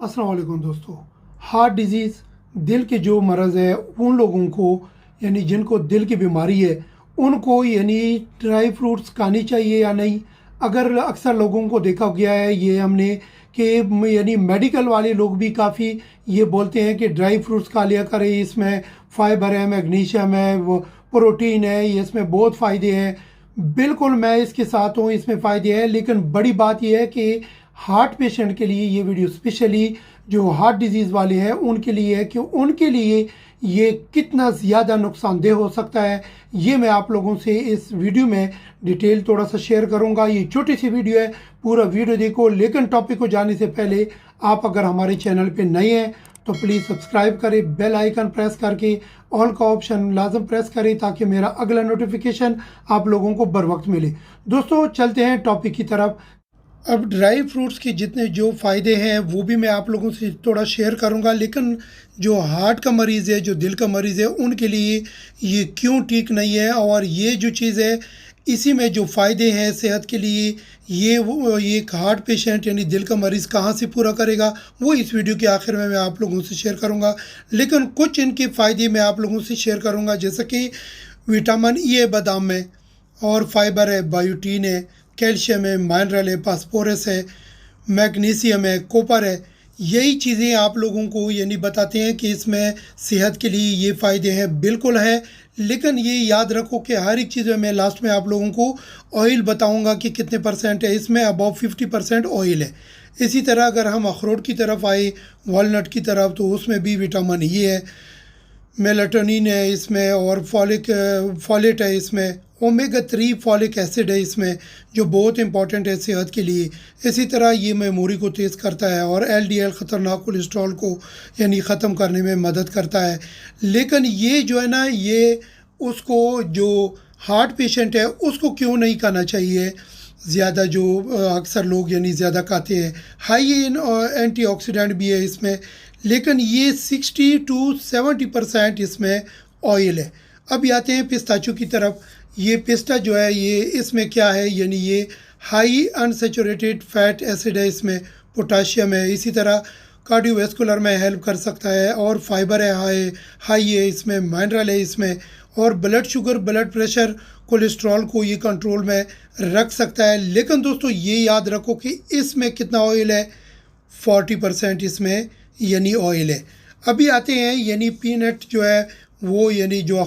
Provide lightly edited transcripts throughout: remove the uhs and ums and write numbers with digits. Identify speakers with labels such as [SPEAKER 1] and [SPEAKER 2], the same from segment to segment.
[SPEAKER 1] अस्सलाम वालेकुम दोस्तों। हार्ट डिजीज़, दिल के जो मरज़ है उन लोगों को यानी जिनको दिल की बीमारी है उनको यानी ड्राई फ्रूट्स खानी चाहिए या नहीं। अगर अक्सर लोगों को देखा गया है ये हमने कि यानी मेडिकल वाले लोग भी काफ़ी ये बोलते हैं कि ड्राई फ्रूट्स खा लिया करें, इसमें फाइबर है, मैग्नीशियम है, वो प्रोटीन है, ये इसमें बहुत फ़ायदे हैं। बिल्कुल मैं इसके साथ हूँ, इसमें फ़ायदे हैं, लेकिन बड़ी बात यह है कि हार्ट पेशेंट के लिए ये वीडियो स्पेशली जो हार्ट डिजीज़ वाले हैं उनके लिए है कि उनके लिए ये कितना ज़्यादा नुकसानदेह हो सकता है। ये मैं आप लोगों से इस वीडियो में डिटेल थोड़ा सा शेयर करूंगा। ये छोटी सी वीडियो है, पूरा वीडियो देखो। लेकिन टॉपिक को जाने से पहले आप अगर हमारे चैनल पे नए हैं तो प्लीज़ सब्सक्राइब करें, बेल आइकन प्रेस करके ऑल का ऑप्शन लाजम प्रेस करें ताकि मेरा अगला नोटिफिकेशन आप लोगों को बर वक्त मिले। दोस्तों चलते हैं टॉपिक की तरफ। अब ड्राई फ्रूट्स के जितने जो फ़ायदे हैं वो भी मैं आप लोगों से थोड़ा शेयर करूंगा, लेकिन जो हार्ट का मरीज़ है, जो दिल का मरीज़ है, उनके लिए ये क्यों ठीक नहीं है और ये जो चीज़ है इसी में जो फ़ायदे हैं सेहत के लिए ये एक हार्ट पेशेंट यानी दिल का मरीज़ कहाँ से पूरा करेगा वो इस वीडियो के आखिर में मैं आप लोगों से शेयर करूँगा। लेकिन कुछ इनके फ़ायदे मैं आप लोगों से शेयर करूँगा, जैसे कि विटामिन ई है बादाम में, और फाइबर है, बायोटीन है, कैल्शियम है, मिनरल है, फास्फोरस है, मैग्नीशियम है, कॉपर है। यही चीज़ें आप लोगों को यानी बताते हैं कि इसमें सेहत के लिए ये फ़ायदे हैं, बिल्कुल है। लेकिन ये याद रखो कि हर एक चीज़ में मैं लास्ट में आप लोगों को ऑयल बताऊंगा कि कितने परसेंट है, इसमें अबाउ 50% ऑयल है। इसी तरह अगर हम अखरोट की तरफ आए, वॉलनट की तरफ, तो उसमें भी विटामिन ई है, मेलाटोनिन है इसमें, और फॉलेट है इसमें, ओमेगा 3 फॉलिक एसिड है इसमें जो बहुत इंपॉर्टेंट है सेहत के लिए। इसी तरह ये मेमोरी को तेज़ करता है और एलडीएल ख़तरनाक कोलेस्ट्रॉल को यानी ख़त्म करने में मदद करता है। लेकिन ये जो है ना, ये उसको जो हार्ट पेशेंट है उसको क्यों नहीं खाना चाहिए ज़्यादा, जो अक्सर लोग यानी ज़्यादा खाते हैं। हाई इन एंटीऑक्सीडेंट भी है इसमें, लेकिन ये 60 to 70% इसमें ऑयल है। अब आते हैं पिस्ताचो की तरफ। ये पिस्ता जो है ये इसमें क्या है, यानी ये हाई अनसेचुरेटेड फैट एसिड है, इसमें पोटाशियम है, इसी तरह कार्डियोवैस्कुलर में हेल्प कर सकता है, और फाइबर है, हाई है इसमें, मिनरल है इसमें, और blood sugar, blood pressure, cholesterol को ये कंट्रोल में रख सकता है। लेकिन दोस्तों ये याद रखो कि इसमें कितना ऑयल है, 40% इसमें यानी ऑयल है। अभी आते हैं यानी पीनट जो है वो यानी जो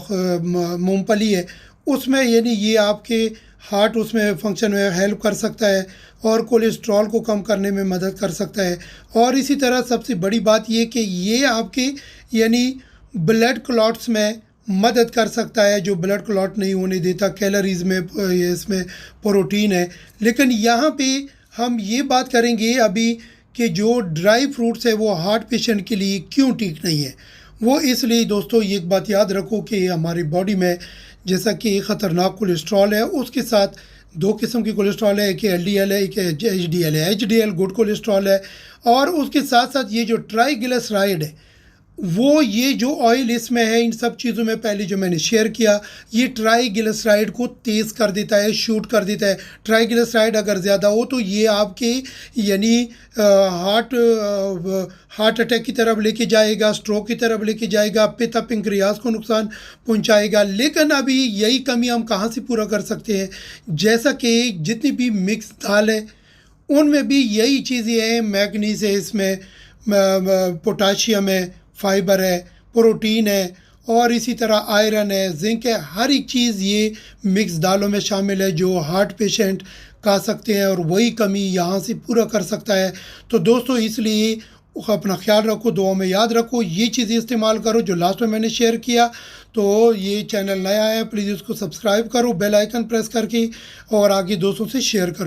[SPEAKER 1] मूंगफली है उसमें यानी ये आपके हार्ट उसमें फंक्शन में हेल्प कर सकता है और कोलेस्ट्रॉल को कम करने में मदद कर सकता है। और इसी तरह सबसे बड़ी बात ये कि ये आपके यानी ब्लड क्लॉट्स में मदद कर सकता है, जो ब्लड क्लॉट नहीं होने देता। कैलोरीज़ में ये इसमें प्रोटीन है। लेकिन यहाँ पे हम ये बात करेंगे अभी कि जो ड्राई फ्रूट्स है वो हार्ट पेशेंट के लिए क्यों ठीक नहीं है। वो इसलिए दोस्तों एक बात याद रखो कि हमारी बॉडी में जैसा कि एक ख़तरनाक कोलेस्ट्रॉल है, उसके साथ दो किस्म की कोलेस्ट्रॉल है, एक एलडीएल है, एक एचडीएल है। एचडीएल गुड कोलेस्ट्रॉल है, और उसके साथ साथ ये जो ट्राइग्लिसराइड है वो ये जो ऑयल इसमें है, इन सब चीज़ों में पहले जो मैंने शेयर किया, ये ट्राइग्लिसराइड को तेज़ कर देता है, शूट कर देता है। ट्राइग्लिसराइड अगर ज़्यादा हो तो ये आपके यानी हार्ट अटैक की तरफ लेके जाएगा, स्ट्रोक की तरफ लेके जाएगा, पित्त पेंक्रियास को नुकसान पहुंचाएगा। लेकिन अभी यही कमी हम कहाँ से पूरा कर सकते हैं, जैसा कि जितनी भी मिक्स दाल है उनमें भी यही चीज़ें हैं। मैग्नीज है इसमें, पोटाशियम है, फाइबर है, प्रोटीन है, और इसी तरह आयरन है, जिंक है। हर एक चीज़ ये मिक्स दालों में शामिल है जो हार्ट पेशेंट खा सकते हैं, और वही कमी यहाँ से पूरा कर सकता है। तो दोस्तों इसलिए अपना ख्याल रखो, दुआ में याद रखो, ये चीज़ें इस्तेमाल करो जो लास्ट में मैंने शेयर किया। तो ये चैनल नया है, प्लीज़ इसको सब्सक्राइब करो बेल आइकन प्रेस करके, और आगे दोस्तों से शेयर करो।